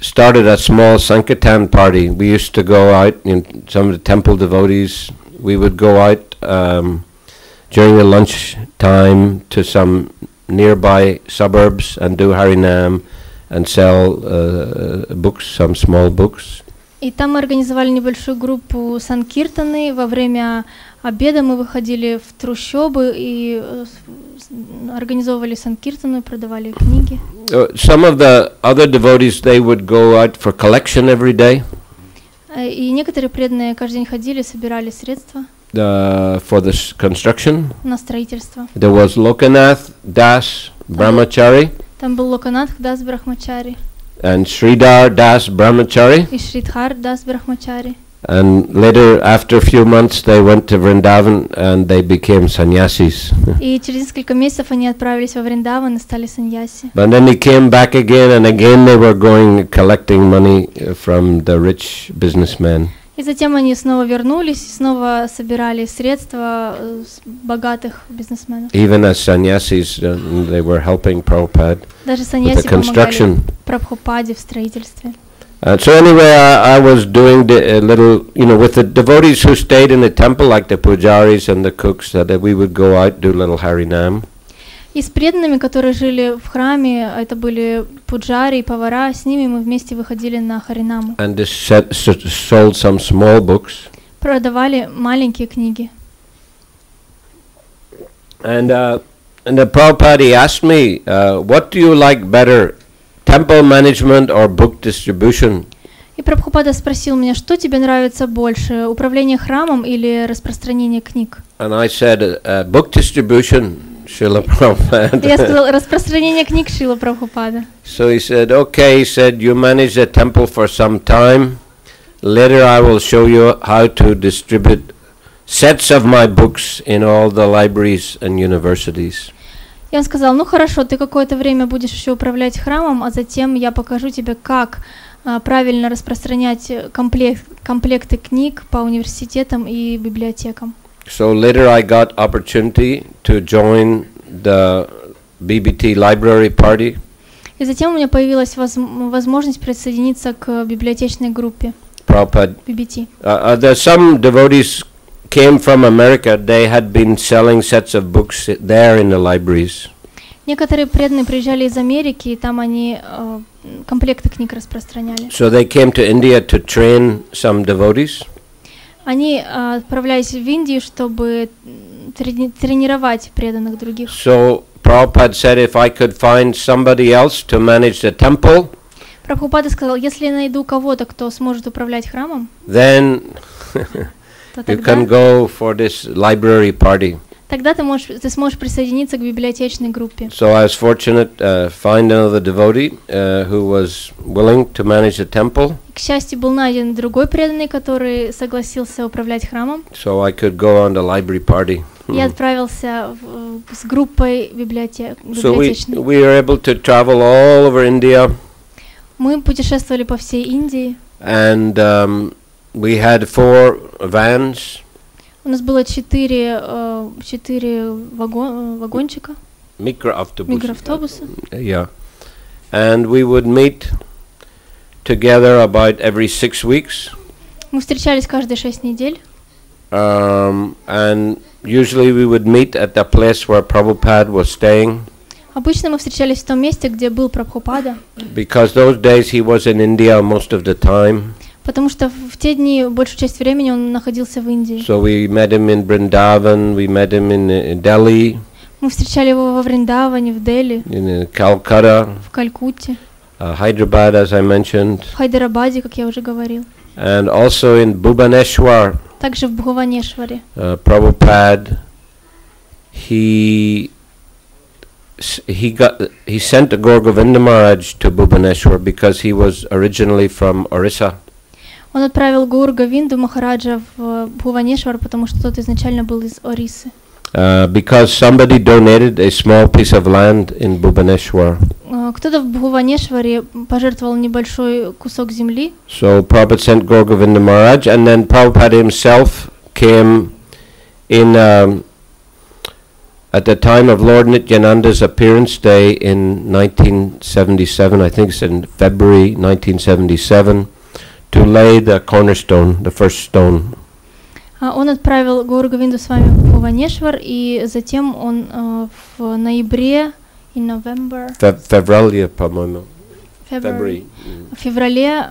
started a small Sankirtan party. We used to go out, some of the temple devotees, we would go out during the lunch time to some nearby suburbs and do Harinam and sell books, some small books. И там мы организовали небольшую группу санкиртаны. Во время обеда мы выходили в трущобы и организовывали санкиртаны, продавали книги. Some of the other devotees, they would go out for collection every day. И некоторые преданные каждый день ходили, собирали средства. For the construction. На строительство. There was Lokanath Das Brahmachari. Там был Локанатх Дас Брахмачари. And Sridhar Das Brahmachari. И Шридхар Дас Брахмачари. And later, after a few months, they went to Vrindavan and they became sannyasis. И через несколько месяцев они отправились во Вриндаван и стали саньяси. But then they came back again, and again they were going collecting money from the rich businessmen. И затем они снова вернулись, и снова собирали средства с богатых бизнесменов. Even as sannyasis, they were helping Prabhupada Даже with the саньяси construction. помогали Прабхупаде в строительстве. So anyway, I was doing a little, with the devotees who stayed in the temple, like the pujaris and the cooks, that we would go out, do little Harinam. И с преданными, которые жили в храме, это были пуджари и повара, с ними мы вместе выходили на Харинаму. And sold some small books. Продавали маленькие книги. And the Prabhupada asked me, what do you like better, temple management or book distribution? И Прабхупада спросил меня, что тебе нравится больше, управление храмом или распространение книг? And I said, book distribution. Шрила Прабхупада. Я сказал, распространение книг Шрила Прабхупада. So he said, okay, he said, you manage the temple for some time. Later I will show you how to distribute sets of my books in all the libraries and universities. И он сказал, ну хорошо, ты какое-то время будешь еще управлять храмом, а затем я покажу тебе, как правильно распространять комплекты книг по университетам и библиотекам. So later I got opportunity to join the BBT library party. И затем у меня появилась возможность присоединиться к библиотечной группе BBT. There some devotees came from America. They had been selling sets of books there in the libraries. Некоторые преданные приезжали из Америки, и там они комплекты книг распространяли. So they came to India to train some devotees. Они отправлялись в Индию, чтобы тренировать преданных других. So Prabhupada said, if I could find somebody else to manage the temple, Прабхупада сказал, если я найду кого-то, кто сможет управлять храмом, then you can go for this library party. Тогда ты сможешь присоединиться к библиотечной группе. So I was fortunate find another devotee who was willing to manage the temple. К счастью, был найден другой преданный, который согласился управлять храмом. So I could go on the library party. Я отправился с группой библиотечной. So we were able to travel all over India. Мы путешествовали по всей Индии. And we had 4 vans. У нас было 4 вагончика. Микроавтобуса. Yeah. And we would meet together about every 6 weeks. Мы встречались каждые 6 недель. And usually we would meet at the place where Prabhupada was staying. Обычно мы встречались в том месте, где был Прабхупада. Because those days he was in India most of the time. Потому что в те дни большую часть времени он находился в Индии. So we met him in Vrindavan, we met him in Delhi. Мы встречали его во Вриндаване, в Дели. In Calcutta. В Калькутте. Hyderabad, as I mentioned. В Хайдарабаде, как я уже говорил. And also in Bhubaneswar. Также в Бхуванешваре. Prabhupada, he sent Gaur Govinda Maharaj to Bhubaneswar because he was originally from Orissa. Он отправил Гаур Говинду Махараджа в Бхуванешвар, потому что тот изначально был из Ориссы. Because somebody donated a small piece of land in Bhubaneswar. Кто-то в Бхуванешваре пожертвовал небольшой кусок земли. So Prabhupada sent Gaur Govinda Maharaj, and then Prabhupada himself came in at the time of Lord Nityananda's appearance day in 1977, I think it's in February 1977, to lay the cornerstone, the first stone. Он отправил Гауру Говинду с вами в Бхуванешвар, и затем он в ноябре, феврале, по-моему. В феврале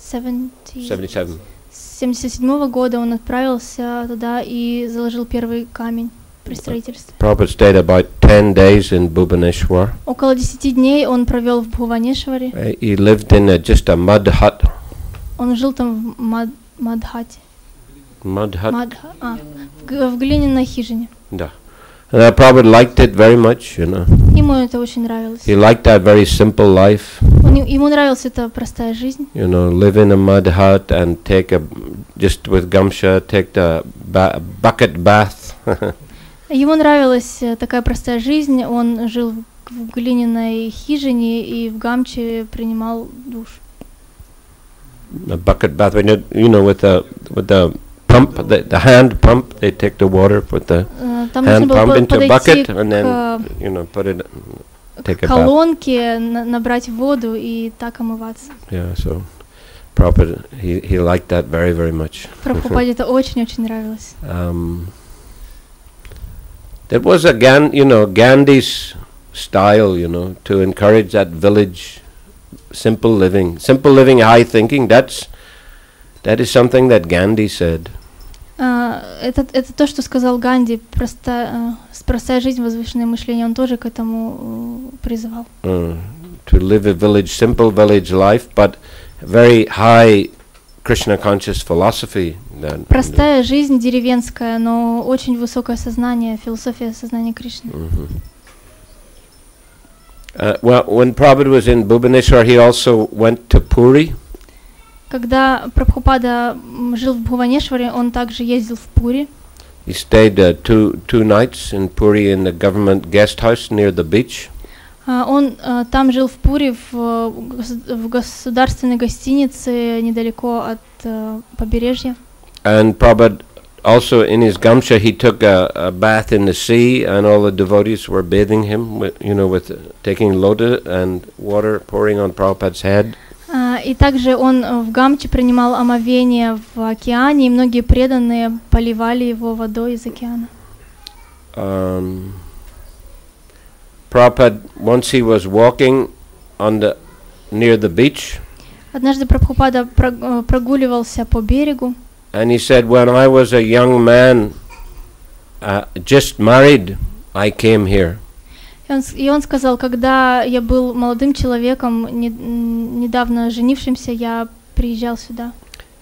77 года он отправился туда и заложил первый камень при строительстве. Prabhupada stayed about 10 days in Bhubaneswar. Около 10 дней он провел в Бхуванешваре. He lived in just a mud hut. Он жил там в мадхате. Mud hut? В глиняной хижине. Да. And Prabhupada liked it very much, you know. Ему это очень нравилось. He liked that very simple life. Ему нравилась эта простая жизнь. You know, live in a mud hut and just with gamsha, take the bucket bath. Ему нравилась такая простая жизнь. Он жил в глиняной хижине и в гамче принимал душ. A bucket bath, you know, with the pump, the hand pump, they take the water, put the hand pump into a bucket, and then, you know, put it, take a bath. Колонке набрать воду и так омываться. Yeah, so Prabhupada, he liked that very, very much. Прабхупаде это очень-очень нравилось. That was Gandhi's style, you know, to encourage that village, simple living, high thinking. That is something that Gandhi said. Это то, что сказал Ганди, простая жизнь, возвышенное мышление. Он тоже к этому призывал. To live a simple village life, but very high Krishna conscious philosophy. Простая жизнь деревенская, но очень высокое сознание, философия сознания Кришны. Well, when Prabhupada was in Bhubaneswar, he also went to Puri. Когда Прабхупада жил в Бхуванешваре, он также ездил в Пури. He stayed 2 nights in Puri in the government guest house near the beach. Он там жил в Пури в государственной гостинице недалеко от побережья. And Prabhupada also in his gamsha he took a bath in the sea, and all the devotees were bathing him with taking lotus and water pouring on Prabhupada's head. И также он в гамче принимал омовение в океане, и многие преданные поливали его водой из океана. Prabhupada, once he was walking near the beach. Однажды Прабхупада прогуливался по берегу. And he said, when I was a young man, just married, I came here. И он сказал, когда я был молодым человеком, недавно женившимся, я приезжал сюда.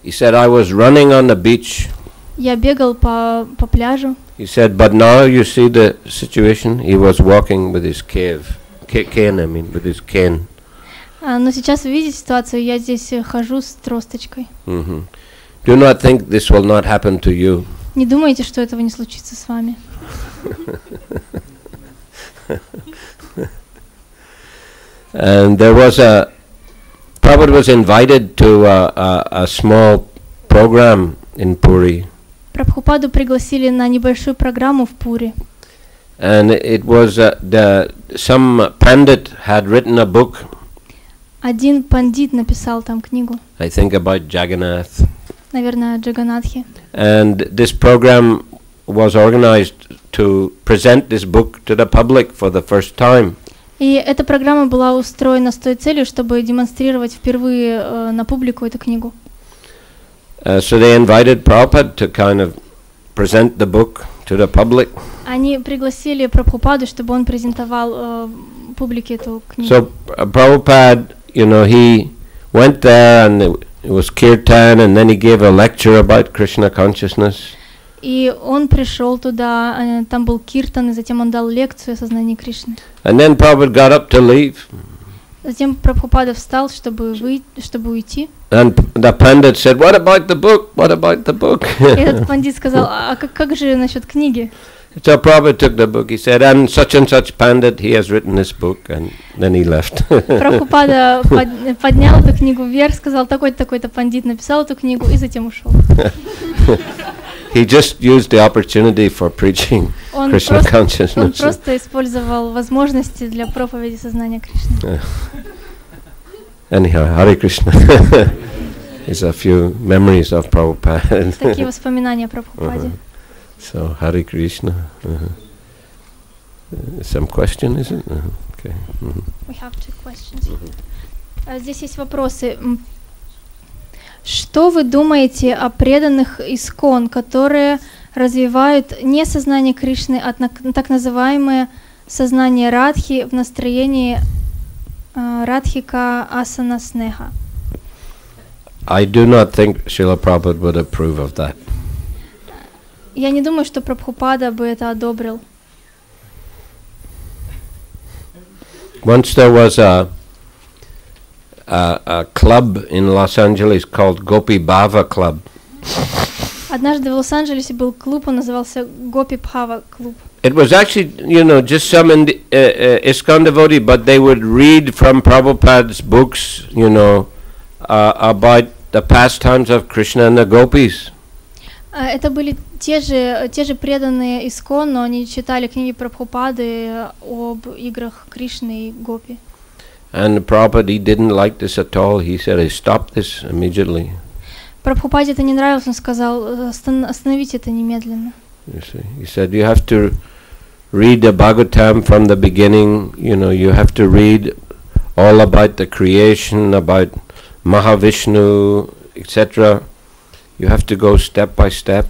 He said, I was running on the beach. Я бегал по пляжу. He said, but now you see the situation. He was walking with his cane, with his cane. Но сейчас вы видите ситуацию, я здесь хожу с тросточкой. Do not think this will not happen to you. Не думайте, что этого не случится с вами. And there was Prabhupada was invited to a small program in Puri. Прабхупаду пригласили на небольшую программу в Пури. And it was some pandit had written a book. Один пандит написал там книгу. I think about Jagannath. Наверное, о Джаганатхе. And this program was organized to present this book to the public for the first time. И эта программа была устроена с той целью, чтобы демонстрировать впервые на публику эту книгу. So they invited Prabhupada to kind of present the book to the public. Они пригласили Прабхупаду, чтобы он презентовал публике эту книгу. So Prabhupada, he went there and it was kirtan, and then he gave a lecture about Krishna consciousness. И он пришел туда, там был киртан, и затем он дал лекцию о сознании Кришны. And then Prabhupada got up to leave. Затем Прабхупада встал, чтобы уйти. And the pandit said, "What about the book? What about the book?" И этот пандит сказал, а как же насчет книги? So Prabhupada took the book. He said, "And such pandit, he has written this book," and then he left. Прабхупада поднял эту книгу вверх, сказал, такой-то пандит написал эту книгу, и затем ушел. He just used the opportunity for preaching Krishna consciousness. Он просто использовал возможности для проповеди сознания Кришны. Anyhow, Hare Krishna. There's a few memories of Prabhupada. Такие воспоминания о Прабхупаде. So, Hare Krishna. Some question, is it? Okay. We have 2 questions. Здесь есть вопросы. Что вы думаете о преданных искон, которые развивают не сознание Кришны, а так называемое сознание Радхи в настроении Радхика Асана Снеха? I do not think Шрила Prabhupada would approve of that. Я не думаю, что Прабхупада бы это одобрил. Once there was a club in Los Angeles called Gopi Bhava Club. Однажды в Лос-Анджелесе был клуб, он назывался Гопи Бхава клуб. It was actually, just some ISKCON devotee, but they would read from Prabhupada's books, about the pastimes of Krishna and the gopis. Это были те же преданные ИСКОН, но они читали книги Прабхупады об играх Кришны и Гопи. And Prabhupada, he didn't like this at all. He said, "Stop this immediately." Прабхупаде это не нравилось, он сказал, остановите это немедленно. You see, he said, you have to read the Bhagavatam from the beginning. You have to read all about the creation, about Mahavishnu, etc. You have to go step by step.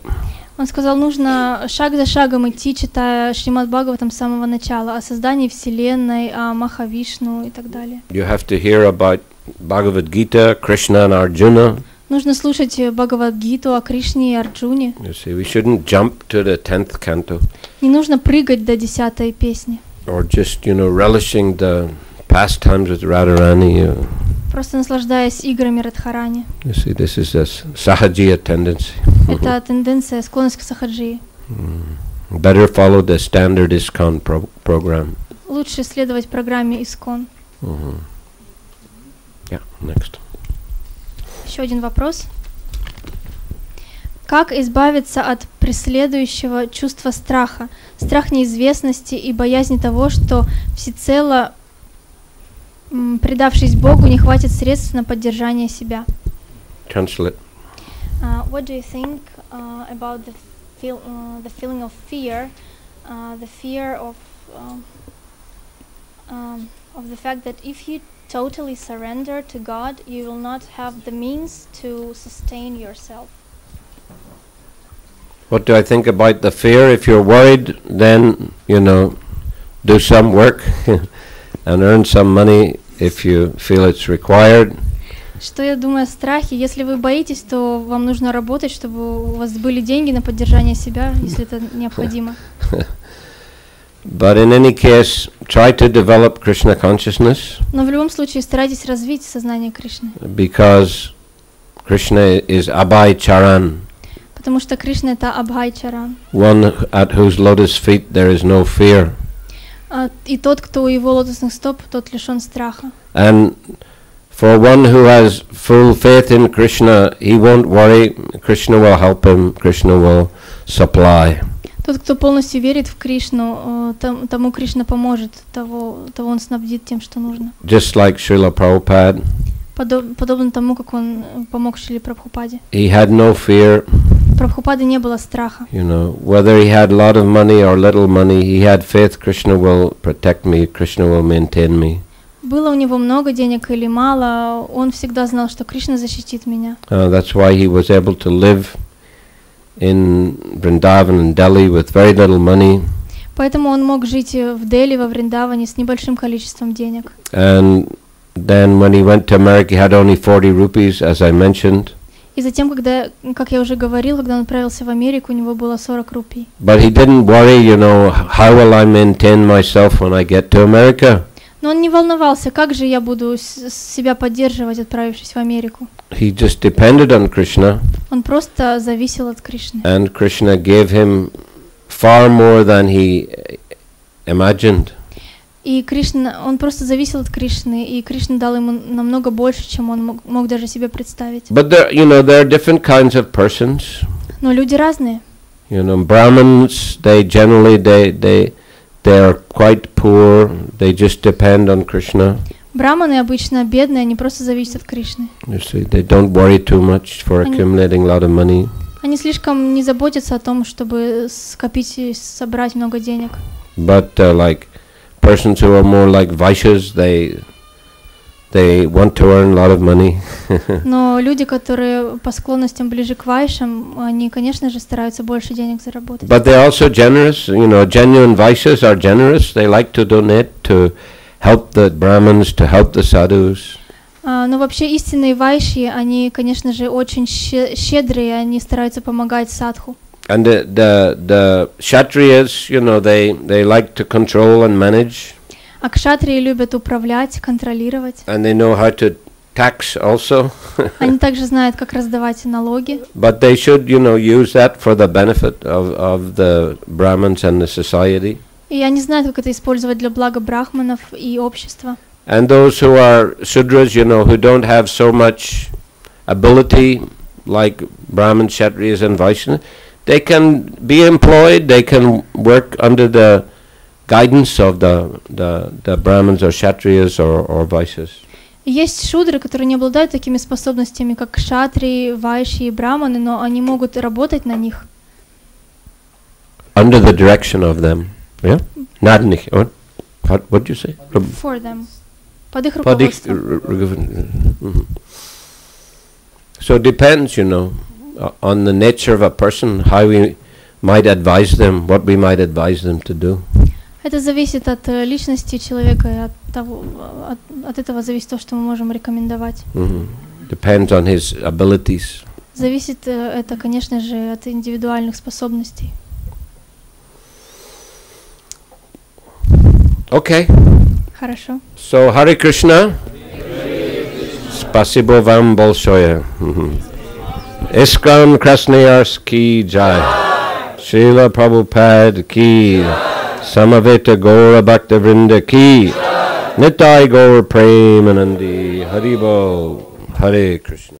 Он сказал, нужно шаг за шагом идти, читая Шримад Бхагаватам с самого начала, о создании Вселенной, о Махавишну и так далее. You have to hear about Bhagavad Gita, Krishna and Arjuna. Нужно слушать Бхагавад-гиту о Кришне и Арджуне. You see, we shouldn't jump to the 10th canto. Не нужно прыгать до 10-й песни. Or just, relishing the pastimes with Radharani. Просто наслаждаясь играми Радхарани. You see, this is a sahajiya tendency. Это тенденция, склонность к сахаджии. Better follow the standard ISKCON program. Лучше следовать программе ИСКОН. Yeah, next. Еще один вопрос. Как избавиться от преследующего чувства страха, страх неизвестности и боязни того, что всецело, предавшись Богу, не хватит средств на поддержание себя? Translate. What do you think about the feeling of fear, the fear of of the fact that if you totally surrender to God, you will not have the means to sustain yourself. What do I think about the fear? If you're worried, then, do some work and earn some money if you feel it's required. Что я думаю о страхе? Если вы боитесь, то вам нужно работать, чтобы у вас были деньги на поддержание себя, если это необходимо. But in any case, try to develop Krishna consciousness. Но в любом случае старайтесь развить сознание Кришны. Because Krishna is Abhay Charan. Потому что Кришна это Абхай Чаран. One at whose lotus feet there is no fear. И тот, кто у его лотосных стоп, тот лишен страха. And for one who has full faith in Krishna, he won't worry. Krishna will help him. Krishna will supply. Тот, кто полностью верит в Кришну, тому Кришна поможет, того он снабдит тем, что нужно. Just like Шрила Прабхупада. Подобно тому, как он помог Шриле Прабхупаде. He had no fear. Прабхупады не было страха. Whether he had a lot of money or little money, he had faith. Krishna will protect me. Krishna will maintain me. Было у него много денег или мало, он всегда знал, что Кришна защитит меня. That's why he was able to live in Vrindavan and Delhi with very little money. Поэтому он мог жить в Дели, во Вриндаване с небольшим количеством денег. And then when he went to America, he had only 40 rupees, as I mentioned. И затем, как я уже говорил, когда он отправился в Америку, у него было 40 рупий. But he didn't worry, how will I maintain myself when I get to America? Но он не волновался, как же я буду себя поддерживать, отправившись в Америку. He just depended on Krishna. Он просто зависел от Кришны. And Krishna gave him far more than he imagined. И он просто зависел от Кришны, и Кришна дал ему намного больше, чем он мог даже себе представить. But there are different kinds of persons. Но люди разные. Brahmins, they generally they are quite poor. They just depend on Krishna. Браманы обычно бедные, они просто зависят от Кришны. You see, they don't worry too much for accumulating a lot of money. Они слишком не заботятся о том, чтобы скопить и собрать много денег. But like persons who are more like Vaishyas, they want to earn a lot of money. Но люди, которые по склонностям ближе к вайшам, они, конечно же, стараются больше денег заработать. But they're also generous. Genuine Vaishyas are generous. They like to donate to help the Brahmins, to help the sadhus. Но вообще истинные вайши, они, конечно же, очень щедрые, они стараются помогать садху. And the Kshatriyas, they like to control and manage. А кшатрии любят управлять, контролировать. And they know how to tax also. Они также знают, как раздавать налоги. But they should, use that for the benefit of the Brahmins and the society. И они знают, как это использовать для блага брахманов и общества. And those who are Sudras, who don't have so much ability, like Brahmins, Kshatriyas and Vaishnavas, they can be employed, they can work under the guidance of the Brahmins or Kshatriyas or Vaishyas. Есть шудры, которые не обладают такими способностями, как кшатрии, вайши и браманы, но они могут работать на них. Under the direction of them, yeah? Not in the, what did you say? For them. Под их руководством. So it depends, on the nature of a person, how we might advise them, what we might advise them to do. Это зависит от личности человека, и от этого зависит то, что мы можем рекомендовать. Depends on his abilities. Зависит это, конечно же, от индивидуальных способностей. Okay. Хорошо. So Hare Krishna. Спасибо вам большое. Искран Красноярск ки джай. Шрила Прабхупада ки. Samaveta Gaura Bhaktivinoda ki. Nitai Gaura Premanandi. Haribol. Hare Krishna.